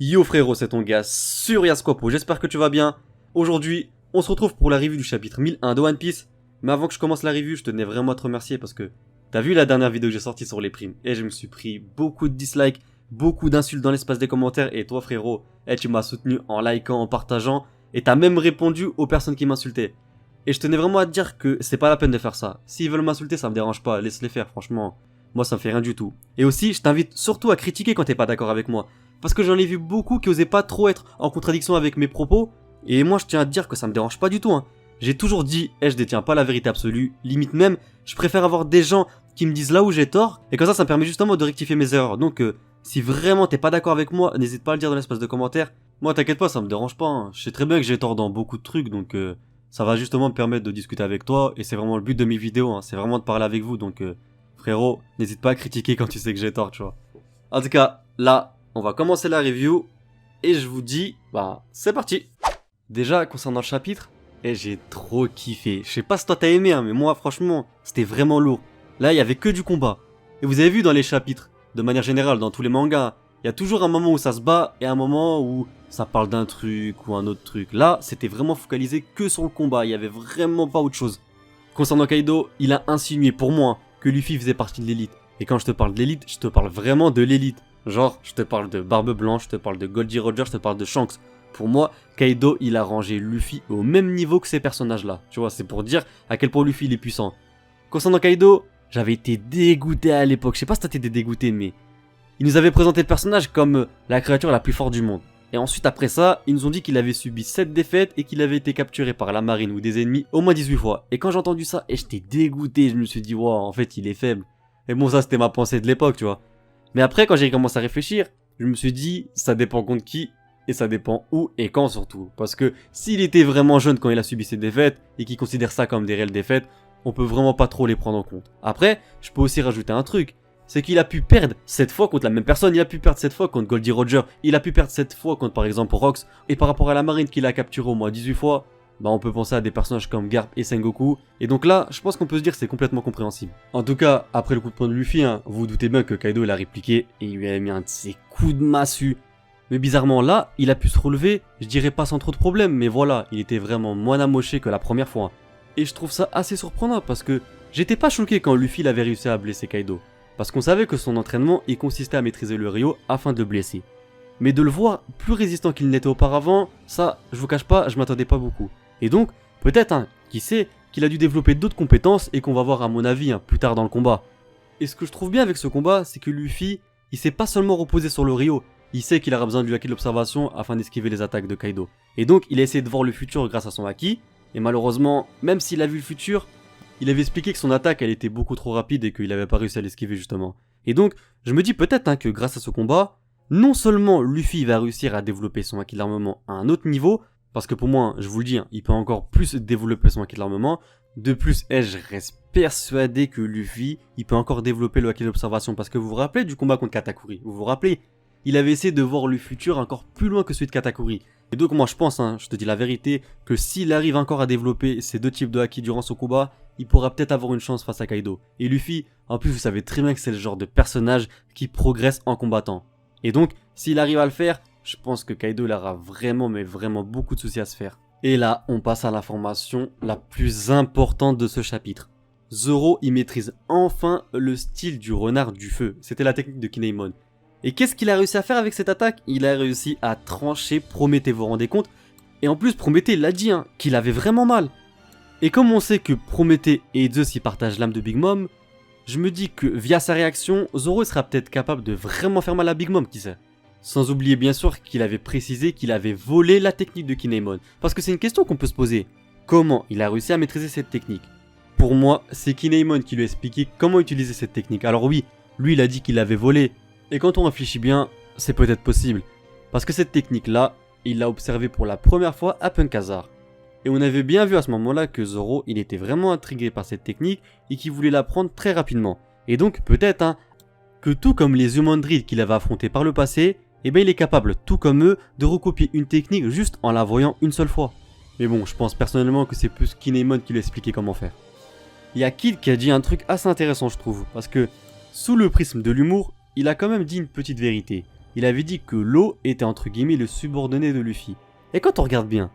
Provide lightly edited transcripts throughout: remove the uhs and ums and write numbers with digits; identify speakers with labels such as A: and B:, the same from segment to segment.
A: Yo frérot, c'est ton gars sur Yascopo, j'espère que tu vas bien. Aujourd'hui, on se retrouve pour la review du chapitre 1001 de One Piece. Mais avant que je commence la review, je tenais vraiment à te remercier parce que t'as vu la dernière vidéo que j'ai sortie sur les primes et je me suis pris beaucoup de dislikes, beaucoup d'insultes dans l'espace des commentaires et toi frérot, tu m'as soutenu en likant, en partageant et t'as même répondu aux personnes qui m'insultaient. Et je tenais vraiment à te dire que c'est pas la peine de faire ça. S'ils veulent m'insulter, ça me dérange pas, laisse-les faire franchement. Moi ça me fait rien du tout. Et aussi, je t'invite surtout à critiquer quand t'es pas d'accord avec moi. Parce que j'en ai vu beaucoup qui osaient pas trop être en contradiction avec mes propos. Et moi je tiens à te dire que ça me dérange pas du tout. J'ai toujours dit, je détiens pas la vérité absolue. Limite même, je préfère avoir des gens qui me disent là où j'ai tort. Et comme ça me permet justement de rectifier mes erreurs. Donc si vraiment t'es pas d'accord avec moi, n'hésite pas à le dire dans l'espace de commentaires. Moi t'inquiète pas, ça me dérange pas. Je sais très bien que j'ai tort dans beaucoup de trucs. Donc ça va justement me permettre de discuter avec toi. Et c'est vraiment le but de mes vidéos. C'est vraiment de parler avec vous. Donc frérot, n'hésite pas à critiquer quand tu sais que j'ai tort, tu vois. En tout cas, là, on va commencer la review et je vous dis, c'est parti. Déjà, concernant le chapitre, j'ai trop kiffé. Je sais pas si toi t'as aimé, mais moi, franchement, c'était vraiment lourd. Là, il y avait que du combat. Et vous avez vu dans les chapitres, de manière générale, dans tous les mangas, il y a toujours un moment où ça se bat et un moment où ça parle d'un truc ou un autre truc. Là, c'était vraiment focalisé que sur le combat. Il y avait vraiment pas autre chose. Concernant Kaido, il a insinué pour moi que Luffy faisait partie de l'élite. Et quand je te parle de l'élite, je te parle vraiment de l'élite. Genre, je te parle de Barbe Blanche, je te parle de Goldie Roger, je te parle de Shanks. Pour moi, Kaido, il a rangé Luffy au même niveau que ces personnages-là. Tu vois, c'est pour dire à quel point Luffy il est puissant. Concernant Kaido, j'avais été dégoûté à l'époque. Je sais pas si t'as été dégoûté, mais ils nous avaient présenté le personnage comme la créature la plus forte du monde. Et ensuite, après ça, ils nous ont dit qu'il avait subi 7 défaites et qu'il avait été capturé par la marine ou des ennemis au moins 18 fois. Et quand j'ai entendu ça, j'étais dégoûté. Je me suis dit, wow, en fait, il est faible. Et bon, ça, c'était ma pensée de l'époque, tu vois. Mais après, quand j'ai commencé à réfléchir, je me suis dit, ça dépend contre qui, et ça dépend où et quand surtout. Parce que s'il était vraiment jeune quand il a subi ses défaites, et qu'il considère ça comme des réelles défaites, on peut vraiment pas trop les prendre en compte. Après, je peux aussi rajouter un truc, c'est qu'il a pu perdre 7 fois contre la même personne, il a pu perdre 7 fois contre Goldie Roger, il a pu perdre 7 fois contre par exemple Rox, et par rapport à la marine qu'il a capturé au moins 18 fois, on peut penser à des personnages comme Garp et Sengoku, et donc là, je pense qu'on peut se dire que c'est complètement compréhensible. En tout cas, après le coup de poing de Luffy, vous vous doutez bien que Kaido il a répliqué, et il lui a mis un de ses coups de massue. Mais bizarrement là, il a pu se relever, je dirais pas sans trop de problèmes, mais voilà, il était vraiment moins amoché que la première fois. Et je trouve ça assez surprenant, parce que j'étais pas choqué quand Luffy l'avait réussi à blesser Kaido, parce qu'on savait que son entraînement, il consistait à maîtriser le Ryo afin de le blesser. Mais de le voir plus résistant qu'il n'était auparavant, ça, je vous cache pas, je m'attendais pas beaucoup. Et donc, peut-être, qui sait, qu'il a dû développer d'autres compétences et qu'on va voir à mon avis plus tard dans le combat. Et ce que je trouve bien avec ce combat, c'est que Luffy, il s'est pas seulement reposé sur le Ryo, il sait qu'il aura besoin du haki de l'observation afin d'esquiver les attaques de Kaido. Et donc, il a essayé de voir le futur grâce à son haki, et malheureusement, même s'il a vu le futur, il avait expliqué que son attaque elle était beaucoup trop rapide et qu'il avait pas réussi à l'esquiver justement. Et donc, je me dis peut-être que grâce à ce combat, non seulement Luffy va réussir à développer son haki d'armement à un autre niveau, parce que pour moi, je vous le dis, il peut encore plus développer son haki de l'armement. De plus, je reste persuadé que Luffy, il peut encore développer le haki d'observation. Parce que vous vous rappelez du combat contre Katakuri? Vous vous rappelez? Il avait essayé de voir le futur encore plus loin que celui de Katakuri. Et donc moi je pense, je te dis la vérité, que s'il arrive encore à développer ces deux types de haki durant son combat, il pourra peut-être avoir une chance face à Kaido. Et Luffy, en plus vous savez très bien que c'est le genre de personnage qui progresse en combattant. Et donc, s'il arrive à le faire, je pense que Kaido il aura vraiment mais vraiment beaucoup de soucis à se faire. Et là, on passe à l'information la plus importante de ce chapitre. Zoro, il maîtrise enfin le style du renard du feu. C'était la technique de Kinemon. Et qu'est-ce qu'il a réussi à faire avec cette attaque? Il a réussi à trancher Prométhée, vous vous rendez compte? Et en plus, Prométhée l'a dit, qu'il avait vraiment mal. Et comme on sait que Prométhée et Zeus y partagent l'âme de Big Mom, je me dis que via sa réaction, Zoro sera peut-être capable de vraiment faire mal à Big Mom, qui sait. Sans oublier bien sûr qu'il avait précisé qu'il avait volé la technique de Kinemon. Parce que c'est une question qu'on peut se poser. Comment il a réussi à maîtriser cette technique? Pour moi, c'est Kinemon qui lui a expliqué comment utiliser cette technique. Alors oui, lui il a dit qu'il l'avait volée. Et quand on réfléchit bien, c'est peut-être possible. Parce que cette technique-là, il l'a observée pour la première fois à Punk Hazard. Et on avait bien vu à ce moment-là que Zoro, il était vraiment intrigué par cette technique et qu'il voulait l'apprendre très rapidement. Et donc peut-être que tout comme les Human Drill qu'il avait affrontés par le passé, il est capable, tout comme eux, de recopier une technique juste en la voyant une seule fois. Mais bon, je pense personnellement que c'est plus Kinemon qui lui a expliqué comment faire. Il y a Kid qui a dit un truc assez intéressant je trouve, parce que sous le prisme de l'humour, il a quand même dit une petite vérité. il avait dit que Law était entre guillemets le subordonné de Luffy. Et quand on regarde bien,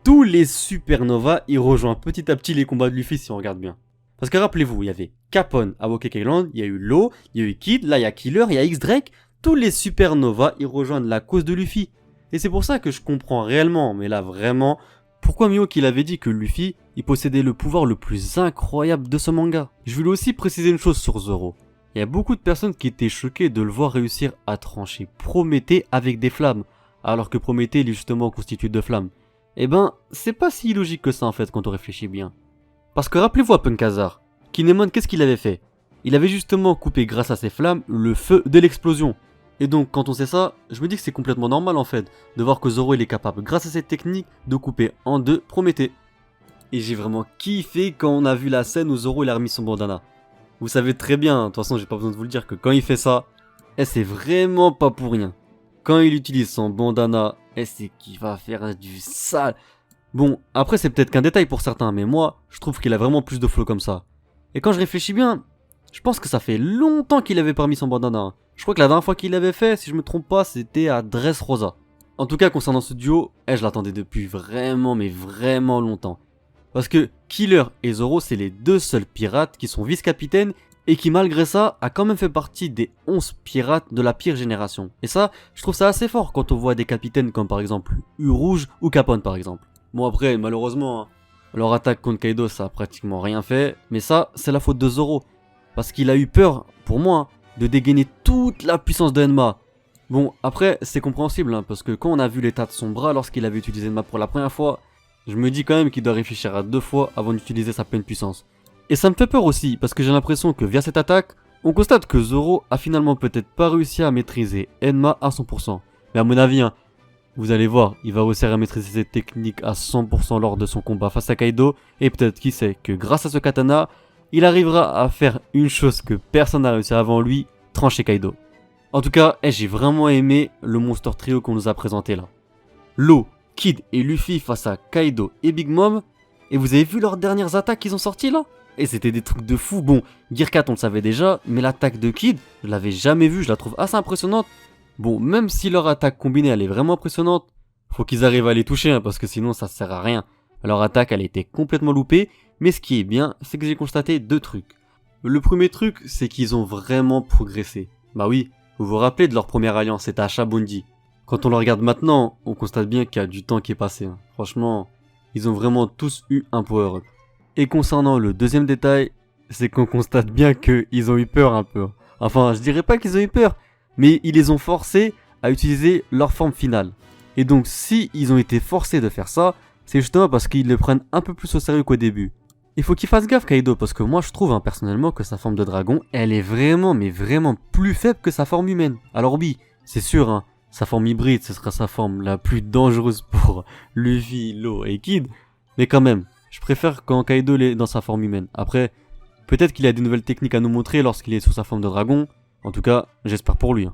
A: tous les supernovas, ils rejoignent petit à petit les combats de Luffy si on regarde bien. Parce que rappelez-vous, il y avait Capone à Wokek Island, il y a eu Law, il y a eu Kid, là il y a Killer, il y a X-Drake. Tous les supernovas, ils rejoignent la cause de Luffy. Et c'est pour ça que je comprends réellement, mais là vraiment, pourquoi Mihawk il avait dit que Luffy, il possédait le pouvoir le plus incroyable de ce manga. Je voulais aussi préciser une chose sur Zoro. Il y a beaucoup de personnes qui étaient choquées de le voir réussir à trancher Prométhée avec des flammes, alors que Prométhée il est justement constitué de flammes. Eh ben, c'est pas si illogique que ça en fait quand on réfléchit bien. Parce que rappelez-vous à Punk Hazard, Kinemon qu'est-ce qu'il avait fait? Il avait justement coupé grâce à ses flammes le feu de l'explosion. Et donc quand on sait ça, je me dis que c'est complètement normal en fait, de voir que Zoro il est capable grâce à cette technique de couper en deux Prométhée. Et j'ai vraiment kiffé quand on a vu la scène où Zoro il a remis son bandana. Vous savez très bien, de toute façon j'ai pas besoin de vous le dire que quand il fait ça, c'est vraiment pas pour rien. Quand il utilise son bandana, c'est qu'il va faire du sale. Bon, après c'est peut-être qu'un détail pour certains, mais moi, je trouve qu'il a vraiment plus de flow comme ça. Et quand je réfléchis bien, je pense que ça fait longtemps qu'il avait pas mis son bandana. Je crois que la dernière fois qu'il l'avait fait, si je me trompe pas, c'était à Dressrosa. En tout cas, concernant ce duo, je l'attendais depuis vraiment, mais vraiment longtemps. Parce que Killer et Zoro, c'est les deux seuls pirates qui sont vice-capitaines et qui malgré ça a quand même fait partie des 11 pirates de la pire génération. Et ça, je trouve ça assez fort quand on voit des capitaines comme par exemple U-Rouge ou Capone par exemple. Bon après, malheureusement, leur attaque contre Kaido ça a pratiquement rien fait, mais ça, c'est la faute de Zoro. Parce qu'il a eu peur, pour moi, de dégainer toute la puissance de Enma. Bon, après, c'est compréhensible, parce que quand on a vu l'état de son bras lorsqu'il avait utilisé Enma pour la première fois, je me dis quand même qu'il doit réfléchir à deux fois avant d'utiliser sa pleine puissance. Et ça me fait peur aussi, parce que j'ai l'impression que via cette attaque, on constate que Zoro a finalement peut-être pas réussi à maîtriser Enma à 100%. Mais à mon avis, vous allez voir, il va réussir à maîtriser cette technique à 100% lors de son combat face à Kaido, et peut-être qui sait que grâce à ce katana, il arrivera à faire une chose que personne n'a réussi avant lui, trancher Kaido. En tout cas, j'ai vraiment aimé le Monster Trio qu'on nous a présenté là. Law, Kid et Luffy face à Kaido et Big Mom. Et vous avez vu leurs dernières attaques qu'ils ont sorties là? Et c'était des trucs de fou. Bon, Gear 4 on le savait déjà, mais l'attaque de Kid, je l'avais jamais vue, je la trouve assez impressionnante. Bon, même si leur attaque combinée elle est vraiment impressionnante, faut qu'ils arrivent à les toucher parce que sinon ça sert à rien. Leur attaque elle était complètement loupée, mais ce qui est bien, c'est que j'ai constaté deux trucs. Le premier truc, c'est qu'ils ont vraiment progressé. Bah oui, vous vous rappelez de leur première alliance, c'était à Shabondi. Quand on le regarde maintenant, on constate bien qu'il y a du temps qui est passé. Franchement, ils ont vraiment tous eu un power-up. Et concernant le deuxième détail, c'est qu'on constate bien qu'ils ont eu peur un peu. Enfin, je dirais pas qu'ils ont eu peur, mais ils les ont forcés à utiliser leur forme finale. Et donc, si ils ont été forcés de faire ça, c'est justement parce qu'ils le prennent un peu plus au sérieux qu'au début. Il faut qu'il fasse gaffe Kaido, parce que moi je trouve personnellement que sa forme de dragon, elle est vraiment, mais vraiment plus faible que sa forme humaine. Alors oui, c'est sûr, sa forme hybride, ce sera sa forme la plus dangereuse pour Luffy, Law et Kid. Mais quand même, je préfère quand Kaido est dans sa forme humaine. Après, peut-être qu'il a des nouvelles techniques à nous montrer lorsqu'il est sous sa forme de dragon. En tout cas, j'espère pour lui.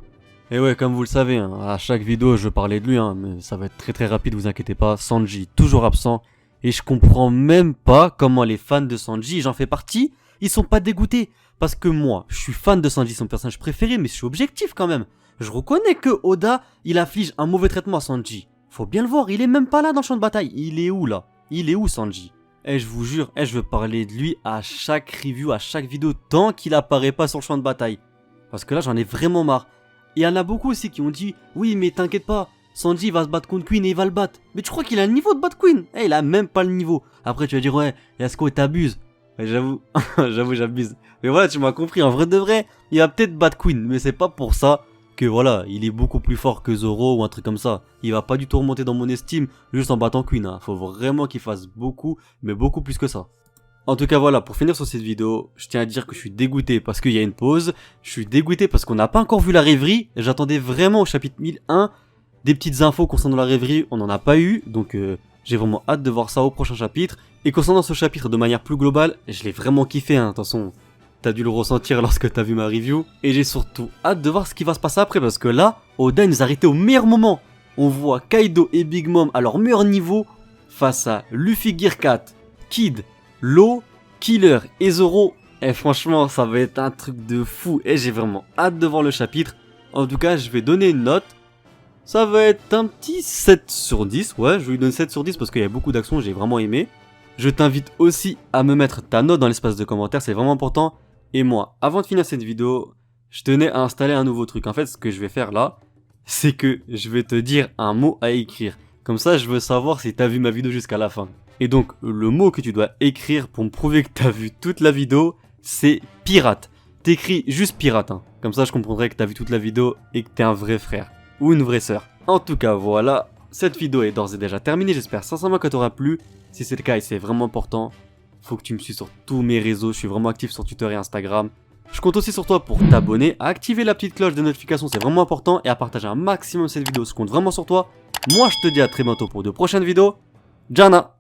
A: Et ouais, comme vous le savez, à chaque vidéo je parlais de lui, mais ça va être très rapide, vous inquiétez pas. Sanji, toujours absent. Et je comprends même pas comment les fans de Sanji, j'en fais partie, ils sont pas dégoûtés. Parce que moi, je suis fan de Sanji, son personnage préféré, mais je suis objectif quand même. Je reconnais que Oda, il afflige un mauvais traitement à Sanji. Faut bien le voir, il est même pas là dans le champ de bataille. Il est où là? Il est où Sanji? Je vous jure, je veux parler de lui à chaque review, à chaque vidéo, tant qu'il apparaît pas sur le champ de bataille. Parce que là, j'en ai vraiment marre. Et il y en a beaucoup aussi qui ont dit, oui mais t'inquiète pas, Sanji va se battre contre Queen et il va le battre. Mais tu crois qu'il a le niveau de battre Queen? Il a même pas le niveau. Après tu vas dire ouais, Yasuko t'abuses. J'avoue, j'abuse. Mais voilà, tu m'as compris, en vrai de vrai, il va peut-être battre Queen, mais c'est pas pour ça que voilà, il est beaucoup plus fort que Zoro ou un truc comme ça. Il va pas du tout remonter dans mon estime juste en battant Queen. Faut vraiment qu'il fasse beaucoup, mais beaucoup plus que ça. En tout cas voilà, pour finir sur cette vidéo, je tiens à dire que je suis dégoûté parce qu'il y a une pause. Je suis dégoûté parce qu'on n'a pas encore vu la rêverie. J'attendais vraiment au chapitre 1001 des petites infos concernant la rêverie, on n'en a pas eu, donc j'ai vraiment hâte de voir ça au prochain chapitre. Et concernant ce chapitre de manière plus globale, je l'ai vraiment kiffé, de toute façon, t'as dû le ressentir lorsque t'as vu ma review. Et j'ai surtout hâte de voir ce qui va se passer après, parce que là, Oda nous a arrêté au meilleur moment. On voit Kaido et Big Mom à leur meilleur niveau, face à Luffy Gear 4, Kid, Law, Killer et Zoro. Et franchement, ça va être un truc de fou, et j'ai vraiment hâte de voir le chapitre. En tout cas, je vais donner une note. Ça va être un petit 7 sur 10. Ouais, je vais lui donner 7 sur 10 parce qu'il y a beaucoup d'actions, j'ai vraiment aimé. Je t'invite aussi à me mettre ta note dans l'espace de commentaires, c'est vraiment important. Et moi, avant de finir cette vidéo, je tenais à installer un nouveau truc. En fait, ce que je vais faire là, c'est que je vais te dire un mot à écrire. Comme ça, je veux savoir si t'as vu ma vidéo jusqu'à la fin. Et donc, le mot que tu dois écrire pour me prouver que t'as vu toute la vidéo, c'est pirate. T'écris juste pirate, hein. Comme ça, je comprendrai que t'as vu toute la vidéo et que t'es un vrai frère. Ou une vraie sœur. En tout cas, voilà. Cette vidéo est d'ores et déjà terminée. J'espère sincèrement qu'elle t'aura plu. Si c'est le cas et c'est vraiment important, faut que tu me suives sur tous mes réseaux. Je suis vraiment actif sur Twitter et Instagram. Je compte aussi sur toi pour t'abonner, à activer la petite cloche de notification, c'est vraiment important, et à partager un maximum cette vidéo. Je compte vraiment sur toi. Moi, je te dis à très bientôt pour de prochaines vidéos. Jana!